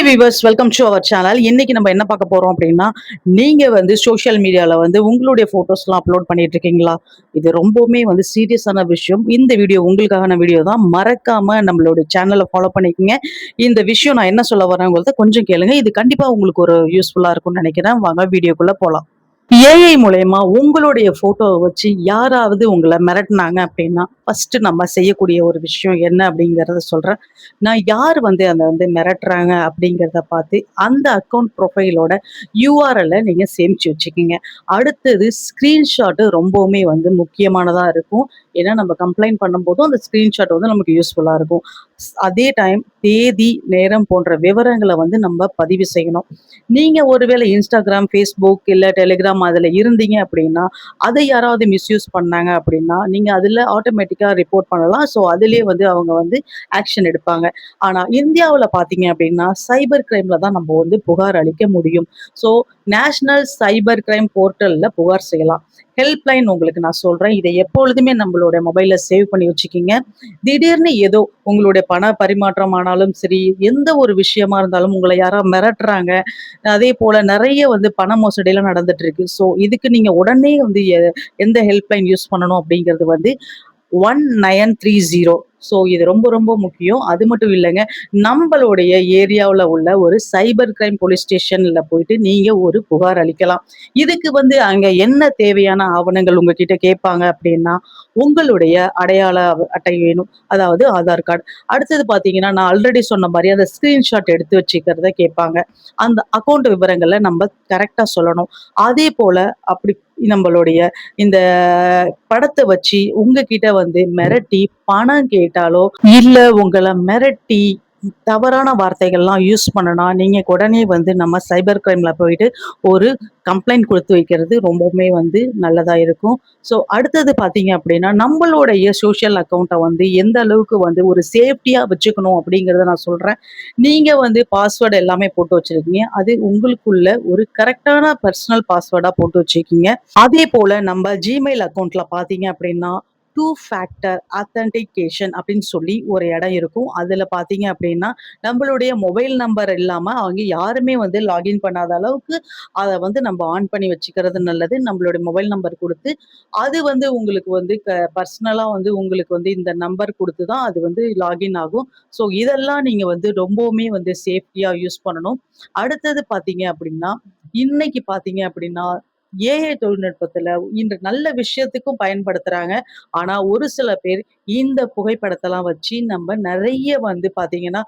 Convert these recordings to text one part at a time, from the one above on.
Hi viewers, welcome to our channel. இன்னைக்கு நம்ம என்ன பார்க்க போறோம் அப்படின்னா, நீங்க வந்து சோஷியல் மீடியால வந்து உங்களுடைய ஃபோட்டோஸ்லாம் அப்லோட் பண்ணிட்டு இருக்கீங்களா? இது ரொம்பவுமே வந்து சீரியஸான விஷயம். இந்த வீடியோ உங்களுக்கான வீடியோ தான். மறக்காம நம்மளோட சேனல ஃபாலோ பண்ணிக்கங்க. இந்த விஷயம் நான் என்ன சொல்ல வரேங்கிறத கொஞ்சம் கேளுங்க. இது கண்டிப்பா உங்களுக்கு ஒரு யூஸ்ஃபுல்லா இருக்கும்னு நினைக்கிறேன். வாங்க வீடியோக்குள்ள போலாம். ஏஐ மூலியமா உங்களுடைய ஃபோட்டோவ வச்சு யாராவது உங்கள மிரட்டுனாங்க அப்படின்னா, ஃபர்ஸ்ட்டு நம்ம செய்யக்கூடிய ஒரு விஷயம் என்ன அப்படிங்கிறத சொல்றேன். நான் யார் வந்து அத வந்து மிரட்டுறாங்க அப்படிங்கிறத பார்த்து, அந்த அக்கவுண்ட் ப்ரொஃபைலோட யுஆர்எல்ல நீங்க சேமிச்சு வச்சுக்கங்க. அடுத்தது ஸ்க்ரீன்ஷாட் ரொம்பவுமே வந்து முக்கியமானதா இருக்கும். ஏன்னா நம்ம கம்ப்ளைண்ட் பண்ணும்போதும் அந்த ஸ்க்ரீன்ஷாட் வந்து நமக்கு யூஸ்ஃபுல்லா இருக்கும். அதே டைம் தேதி, நேரம் போன்ற விவரங்கள வந்து நம்ம பதிவு செய்யணும். நீங்க ஒருவேளை Instagram, Facebook இல்ல Telegram அதுல இருந்தீங்க அப்படின்னா, அதை யாராவது மிஸ்யூஸ் பண்ணாங்க அப்படின்னா, நீங்க அதுல ஆட்டோமேட்டிக்கா ரிப்போர்ட் பண்ணலாம். ஸோ அதிலேயே வந்து அவங்க வந்து ஆக்ஷன் எடுப்பாங்க. ஆனா இந்தியாவுல பார்த்தீங்க அப்படின்னா, சைபர் கிரைம்ல தான் நம்ம வந்து புகார் அளிக்க முடியும். ஸோ நேஷனல் சைபர் கிரைம் போர்ட்டல்ல புகார் செய்யலாம். ஹெல்ப்லைன் உங்களுக்கு நான் சொல்றேன். இதை எப்பொழுதுமே நம்மளோட மொபைல்ல சேவ் பண்ணி வச்சுக்கிங்க. திடீர்னு ஏதோ உங்களுடைய பண பரிமாற்றம் ஆனாலும் சரி, எந்த ஒரு விஷயமா இருந்தாலும் உங்கள யாராவது மிரட்டுறாங்க. அதேபோல நெறைய வந்து பண மோசடிலாம் நடந்துட்டு இருக்கு. ஸோ இதுக்கு நீங்க உடனே வந்து எந்த ஹெல்ப்லைன் யூஸ் பண்ணணும் அப்படிங்கிறது வந்து 1930. ஸோ இது ரொம்ப ரொம்ப முக்கியம். அது மட்டும் இல்லங்க, நம்பளுடைய ஏரியாவுல உள்ள ஒரு சைபர் கிரைம் போலீஸ் ஸ்டேஷன்ல போயிட்டு நீங்க ஒரு புகார் அளிக்கலாம். இதுக்கு வந்து அங்க என்ன தேவையான ஆவணங்கள் உங்ககிட்ட கேட்பாங்க அப்படின்னா, உங்களுடைய அடையாள அட்டை வேணும். அதாவது ஆதார் கார்டு. அடுத்தது பார்த்தீங்கன்னா, நான் ஆல்ரெடி சொன்ன மாரி அந்த ஸ்கிரீன்ஷாட் எடுத்து வச்சுக்கிறத கேட்பாங்க. அந்த அக்கவுண்ட் விவரங்கள நம்ம கரெக்ட்டா சொல்லணும். அதேபோல அப்படி நம்மளுடைய இந்த படத்த வச்சு உங்ககிட்ட வந்து மிரட்டி பணம் கேட்டாலோ, இல்ல உங்கள மிரட்டி தவறான வார்த்தைகள்லாம் யூஸ் பண்ணுனா, நீங்க உடனே வந்து நம்ம சைபர் கிரைம்ல போயிட்டு ஒரு கம்ப்ளைண்ட் குடுத்து வைக்கிறது ரொம்பவுமே வந்து நல்லதா இருக்கும். ஸோ அடுத்தது பார்த்தீங்க அப்படின்னா, நம்மளுடைய சோசியல் அக்கவுண்ட்ட வந்து எந்த அளவுக்கு வந்து ஒரு சேஃப்டியா வச்சுக்கணும் அப்படிங்கிறத நான் சொல்றேன். நீங்க வந்து பாஸ்வேர்ட் எல்லாமே போட்டு வச்சிருக்கீங்க. அது உங்களுக்குள்ள ஒரு கரெக்ட்டான பர்சனல் பாஸ்வேர்டா போட்டு வச்சுக்கீங்க. அதேபோல நம்ம Gmail அக்கவுண்ட்ல பார்த்தீங்க அப்படின்னா, டூ ஃபேக்டர் ஆத்தென்டிகேஷன் அப்படின்னு சொல்லி ஒரு இடம் இருக்கும். அதுல பார்த்தீங்க அப்படின்னா, நம்மளுடைய மொபைல் நம்பர் இல்லாம அவங்க யாருமே வந்து லாகின் பண்ணாத அளவுக்கு அத வந்து நம்ம ஆன் பண்ணி வச்சுக்கிறது நல்லது. நம்மளுடைய மொபைல் நம்பர் குடுத்து, அது வந்து உங்களுக்கு வந்து பர்சனலா வந்து உங்களுக்கு வந்து இந்த நம்பர் குடுத்து தான் அது வந்து லாகின் ஆகும். ஸோ இதெல்லாம் நீங்க வந்து ரொம்பவுமே வந்து சேஃப்டியா யூஸ் பண்ணணும். அடுத்தது பார்த்தீங்க அப்படின்னா, இன்னைக்கு பார்த்தீங்க அப்படின்னா, ஏஐ தொழில்நுட்பத்துல இன்று நல்ல விஷயத்துக்கும் பயன்படுத்துறாங்க. ஆனா ஒரு சில பேர் இந்த புகைப்படத்தெல்லாம் வச்சு நம்ம நெறைய வந்து பார்த்தீங்கன்னா,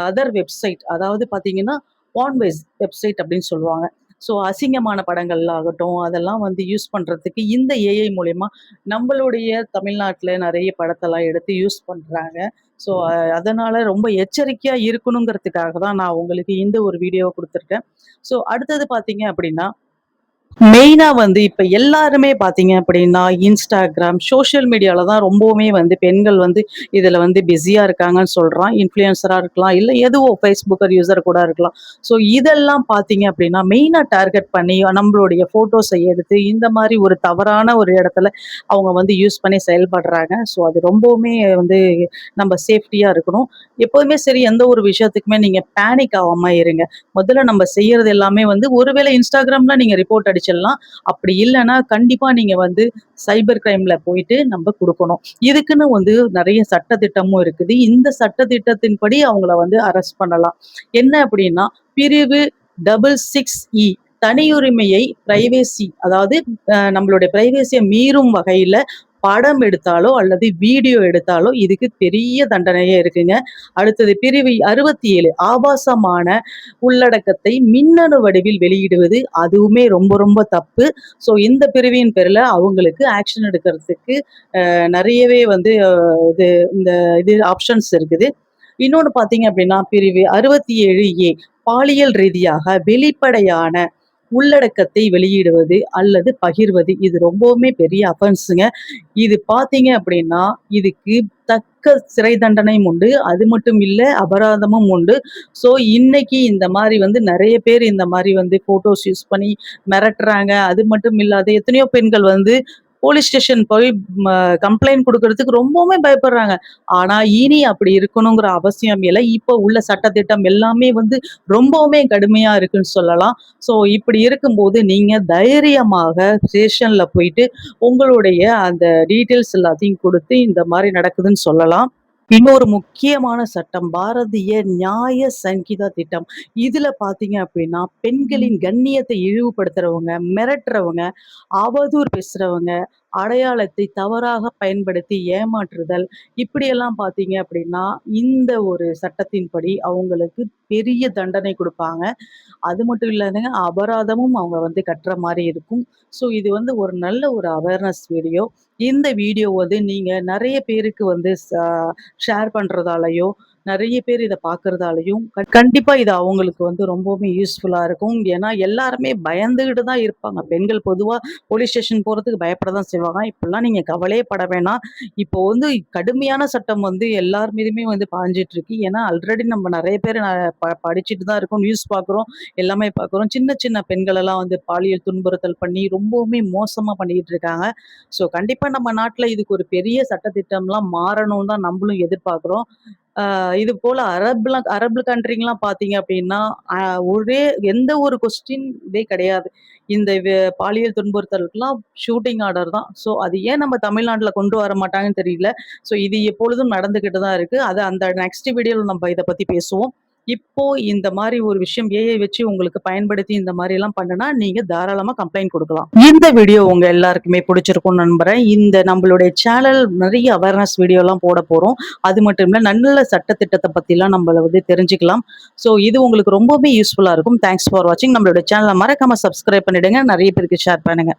அதர் வெப்சைட் அதாவது பார்த்தீங்கன்னா, பான்வைஸ் வெப்சைட் அப்படின்னு சொல்லுவாங்க. ஸோ அசிங்கமான படங்கள் ஆகட்டும், அதெல்லாம் வந்து யூஸ் பண்றதுக்கு இந்த ஏஐ மூலியமா நம்மளுடைய தமிழ்நாட்டுல நெறைய படத்தெல்லாம் எடுத்து யூஸ் பண்றாங்க. ஸோ அதனால ரொம்ப எச்சரிக்கையா இருக்கணுங்கிறதுக்காக தான் நான் உங்களுக்கு இந்த ஒரு வீடியோவ குடுத்துருக்கேன். ஸோ அடுத்தது பார்த்தீங்க அப்படின்னா, மெயினா வந்து இப்ப எல்லாருமே பார்த்தீங்க அப்படின்னா, Instagram, சோசியல் மீடியால தான் ரொம்பவுமே வந்து பெண்கள் வந்து இதுல வந்து பிஸியா இருக்காங்கன்னு சொல்றான். இன்ஃப்ளூயன்சரா இருக்கலாம், இல்ல எதுவோ Facebooker யூசர் கூட இருக்கலாம். ஸோ இதெல்லாம் பார்த்தீங்க அப்படின்னா, மெயினா டார்கெட் பண்ணி நம்மளுடைய ஃபோட்டோஸ எடுத்து இந்த மாரி ஒரு தவறான ஒரு இடத்துல அவங்க வந்து யூஸ் பண்ணி செயல்படுறாங்க. ஸோ அது ரொம்பவுமே வந்து நம்ம சேஃப்டியா இருக்கணும். எப்போதுமே சரி எந்த ஒரு விஷயத்துக்குமே நீங்க பேனிக் ஆவாம இருங்க. முதல்ல நம்ம செய்யறது எல்லாமே வந்து ஒருவேளை Instagramல நீங்க ரிப்போர்ட் அடிச்சிடலாம். அப்படி இல்லன்னா, கண்டிப்பா நீங்க வந்து சைபர் கிரைம்ல போயிட்டு நம்ம குடுக்கணும். இதுக்குன்னு வந்து நெறைய சட்டதிட்டமும் இருக்குது. இந்த சட்டதிட்டத்தின்படி அவங்கள வந்து அரெஸ்ட் பண்ணலாம். என்ன அப்படின்னா, பிரிவு 66E தனியுரிமையை பிரைவசி அதாவது நம்மளுடைய பிரைவசிய மீறும் வகையில படம் எடுத்தாலோ அல்லது வீடியோ எடுத்தாலோ இதுக்கு பெரிய தண்டனையே இருக்குங்க. அடுத்தது பிரிவு 67 ஆபாசமான உள்ளடக்கத்தை மின்னணு வடிவில் வெளியிடுவது அதுவுமே ரொம்ப ரொம்ப தப்பு. ஸோ இந்த பிரிவின் பேர்ல அவங்களுக்கு ஆக்ஷன் எடுக்கிறதுக்கு நெறையவே வந்து இது இந்த இது ஆப்ஷன்ஸ் இருக்குது. இன்னொன்னு பார்த்தீங்க அப்படின்னா, பிரிவு 67A பாலியல் ரீதியாக வெளிப்படையான உள்ளடக்கத்தை வெளியிடுவது அல்லது பகிர்வது. இது ரொம்பவுமே பெரிய அஃபென்ஸுங்க. இது பார்த்தீங்க அப்படின்னா, இதுக்கு தக்க சிறை தண்டனையும் உண்டு. அது மட்டும் இல்ல, அபராதமும் உண்டு. ஸோ இன்னைக்கு இந்த மாரி வந்து நெறைய பேர் இந்த மாரி வந்து ஃபோட்டோஸ் யூஸ் பண்ணி மிரட்டுறாங்க. அது மட்டும் இல்லாத எத்தனையோ பெண்கள் வந்து போலீஸ் ஸ்டேஷன் போய் கம்ப்ளைண்ட் குடுக்குறதுக்கு ரொம்பவுமே பயப்படுறாங்க. ஆனா, இனி அப்படி இருக்கணுங்கிற அவசியம் இல்ல. இப்போ உள்ள சட்டதிட்டம் எல்லாமே வந்து ரொம்பவுமே கடுமையா இருக்குன்னு சொல்லலாம். ஸோ இப்படி இருக்கும்போது நீங்க தைரியமாக ஸ்டேஷன்ல போயிட்டு உங்களுடைய அந்த டீட்டெயில்ஸ் எல்லாத்தையும் குடுத்து இந்த மாரி நடக்குதுன்னு சொல்லலாம். இன்னொரு முக்கியமான சட்டம் பாரதிய நியாய சங்கீதா திட்டம். இதுல பார்த்தீங்க அப்படின்னா, பெண்களின் கண்ணியத்தை இழிவுபடுத்துறவங்க, மிரட்டுறவங்க, அவதூறு பேசுறவங்க, அடையாளத்தை தவறாக பயன்படுத்தி ஏமாற்றுதல், இப்படியெல்லாம் பார்த்தீங்க அப்படின்னா, இந்த ஒரு சட்டத்தின்படி அவங்களுக்கு பெரிய தண்டனை குடுப்பாங்க. அது மட்டும் இல்லாதங்க, அபராதமும் அவங்க வந்து கட்டுற மாரி இருக்கும். ஸோ இது வந்து ஒரு நல்ல ஒரு அவேர்னஸ் வீடியோ. இந்த வீடியோ வந்து நீங்க நெறைய பேருக்கு வந்து ஷேர் பண்றதாலயோ, நெறைய பேர் இத பார்க்கறதாலயும், கண்டிப்பா இது அவங்களுக்கு வந்து ரொம்பவுமே யூஸ்ஃபுல்லா இருக்கும். ஏன்னா, எல்லாருமே பயந்துகிட்டு தான் இருப்பாங்க. பெண்கள் பொதுவா போலீஸ் ஸ்டேஷன் போறதுக்கு பயப்பட தான் செய்வாங்க. இப்படிலாம் நீங்க கவலையே பட வேணாம். இப்போ வந்து கடுமையான சட்டம் வந்து எல்லார் மீதுமே வந்து பாய்ஞ்சிட்டு இருக்கு. ஏன்னா, ஆல்ரெடி நம்ம நெறைய பேர் படிச்சுட்டு தான் இருக்கோம். நியூஸ் பார்க்குறோம். எல்லாமே பார்க்குறோம். சின்ன சின்ன பெண்களெல்லாம் வந்து பாலியல் துன்புறுத்தல் பண்ணி ரொம்பவுமே மோசமா பண்ணிக்கிட்டு இருக்காங்க. ஸோ கண்டிப்பா நம்ம நாட்ல இதுக்கு ஒரு பெரிய சட்டதிட்டம்லாம் மாறணும்னு தான் நம்பளும் எதிர்பார்க்குறோம். இது போல அரபு கண்ட்ரிங்கலாம் பார்த்தீங்க அப்டின்னா, அ ஒரே எந்த ஒரு கொஸ்டின் இதே கிடையாது. இந்த பாலியல் துன்புறுத்தலுக்குலாம் ஷூட்டிங் ஆர்டர் தான். ஸோ அது ஏன் நம்ம தமிழ்நாட்ல கொண்டு வர மாட்டாங்கன்னு தெரியல. ஸோ இது எப்பொழுதும் நடந்துகிட்டு தான் இருக்கு. அது அந்த நெக்ஸ்ட் வீடியோல நம்ம இத பத்தி பேசுவோம். இப்போ இந்த மாரி ஒரு விஷயம் ஏஐ வச்சு உங்களுக்கு பயன்படுத்தி இந்த மாரிலாம் பண்ணுனா, நீங்க தாராளமா கம்ப்ளைண்ட் குடுக்கலாம். இந்த வீடியோ உங்க எல்லாருக்குமே புடிச்சிருக்கும்னு நம்புறேன். இந்த நம்மளுடைய சேனல் நெறைய அவேர்னஸ் வீடியோலாம் போட போறோம். அது மட்டும் இல்ல, நல்ல சட்டதிட்டத்த பத்திலாம் நம்மள வந்து தெரிஞ்சுக்கலாம். ஸோ இது உங்களுக்கு ரொம்பவே யூஸ்ஃபுல்லா இருக்கும். தேங்க்ஸ் ஃபார் வாட்சிங். நம்மளோட சேனல மறக்காம சப்ஸ்கிரைப் பண்ணிடுங்க. நெறைய பேருக்கு ஷேர் பண்ணுங்க.